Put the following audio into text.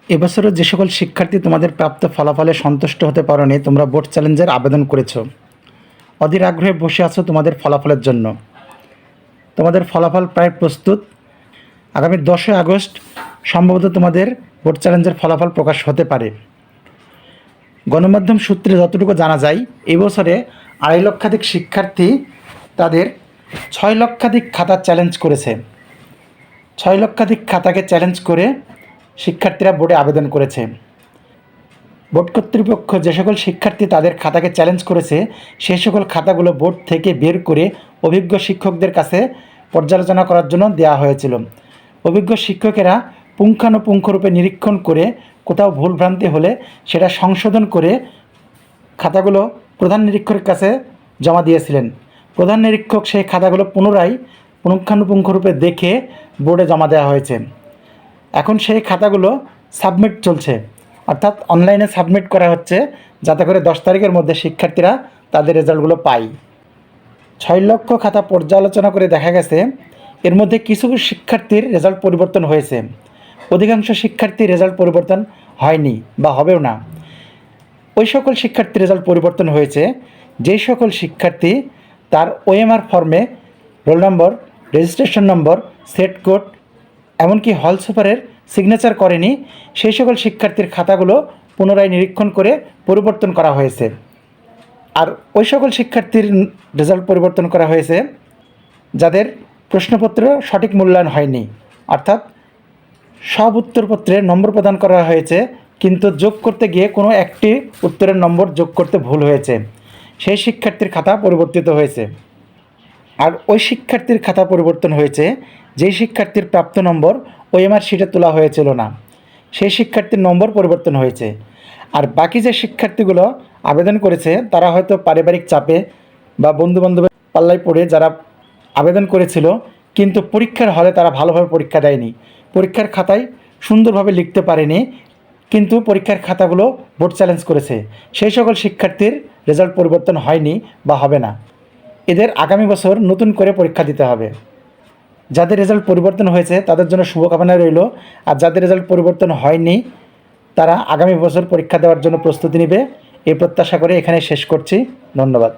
এবছরও যে সকল শিক্ষার্থী তোমাদের প্রাপ্ত ফলাফলে সন্তুষ্ট হতে পারোনি, তোমরা বোর্ড চ্যালেঞ্জের আবেদন করেছো, অধীর আগ্রহে বসে আছো তোমাদের ফলাফলের জন্য। তোমাদের ফলাফল প্রায় প্রস্তুত। আগামী 10ই আগস্ট সম্ভবত তোমাদের বোর্ড চ্যালেঞ্জের ফলাফল প্রকাশ হতে পারে। গণমাধ্যম সূত্রে যতটুকু জানা যায়, এই বছরে 2.5 লক্ষাধিক শিক্ষার্থী তাদের 6 লক্ষাধিক খাতা চ্যালেঞ্জ করেছে। 6 লক্ষাধিক খাতাকে চ্যালেঞ্জ করে শিক্ষার্থীরা বোর্ডে আবেদন করেছে। বোর্ড কর্তৃপক্ষ যে সকল শিক্ষার্থী তাদের খাতাকে চ্যালেঞ্জ করেছে, সেই সকল খাতাগুলো বোর্ড থেকে বের করে অভিজ্ঞ শিক্ষকদের কাছে পর্যালোচনা করার জন্য দেওয়া হয়েছিল। অভিজ্ঞ শিক্ষকেরা পুঙ্খানুপুঙ্খরূপে নিরীক্ষণ করে কোথাও ভুলভ্রান্তি হলে সেটা সংশোধন করে খাতাগুলো প্রধান নিরীক্ষকের কাছে জমা দিয়েছিলেন। প্রধান নিরীক্ষক সেই খাতাগুলো পুনরায় পুঙ্খানুপুঙ্খরূপে দেখে বোর্ডে জমা দেওয়া হয়েছে। এখন সেই খাতাগুলো সাবমিট চলছে, অর্থাৎ অনলাইনে সাবমিট করা হচ্ছে, যাতে করে 10 তারিখের মধ্যে শিক্ষার্থীরা তাদের রেজাল্টগুলো পায়। 6 লক্ষ খাতা পর্যালোচনা করে দেখা গেছে এর মধ্যে কিছু শিক্ষার্থীর রেজাল্ট পরিবর্তন হয়েছে, অধিকাংশ শিক্ষার্থীর রেজাল্ট পরিবর্তন হয়নি বা হবেও না। ওই সকল শিক্ষার্থীর রেজাল্ট পরিবর্তন হয়েছে যেই সকল শিক্ষার্থী তার ওএমআর ফর্মে roll number, registration number, set code, এমনকি হল সুপারের সিগনেচার করেনি, সেই সকল শিক্ষার্থীর খাতাগুলো পুনরায় নিরীক্ষণ করে পরিবর্তন করা হয়েছে। আর ওই সকল শিক্ষার্থীর রেজাল্ট পরিবর্তন করা হয়েছে যাদের প্রশ্নপত্র সঠিক মূল্যায়ন হয়নি, অর্থাৎ সব উত্তরপত্রে নম্বর প্রদান করা হয়েছে, কিন্তু যোগ করতে গিয়ে কোনো একটি উত্তরের নম্বর যোগ করতে ভুল হয়েছে, সেই শিক্ষার্থীর খাতা পরিবর্তিত হয়েছে। আর ওই শিক্ষার্থীর খাতা পরিবর্তন হয়েছে যেই শিক্ষার্থীর প্রাপ্ত নম্বর ওএমআর শিটে তোলা হয়েছিল না, সেই শিক্ষার্থীর নম্বর পরিবর্তন হয়েছে। আর বাকি যে শিক্ষার্থীগুলো আবেদন করেছে তারা হয়তো পারিবারিক চাপে বা বন্ধুবান্ধবের পাল্লায় পড়ে যারা আবেদন করেছিল, কিন্তু পরীক্ষার হলে তারা ভালোভাবে পরীক্ষা দেয়নি, পরীক্ষার খাতায় সুন্দরভাবে লিখতে পারেনি, কিন্তু পরীক্ষার খাতাগুলো বোর্ড চ্যালেঞ্জ করেছে, সেই সকল শিক্ষার্থীর রেজাল্ট পরিবর্তন হয়নি বা হবে না। এদের আগামী বছর নতুন করে পরীক্ষা দিতে হবে। যাদের রেজাল্ট পরিবর্তন হয়েছে তাদের জন্য শুভকামনা রইল, আর যাদের রেজাল্ট পরিবর্তন হয়নি তারা আগামী বছর পরীক্ষা দেওয়ার জন্য প্রস্তুতি নেবে, এই প্রত্যাশা করে এখানে শেষ করছি। ধন্যবাদ।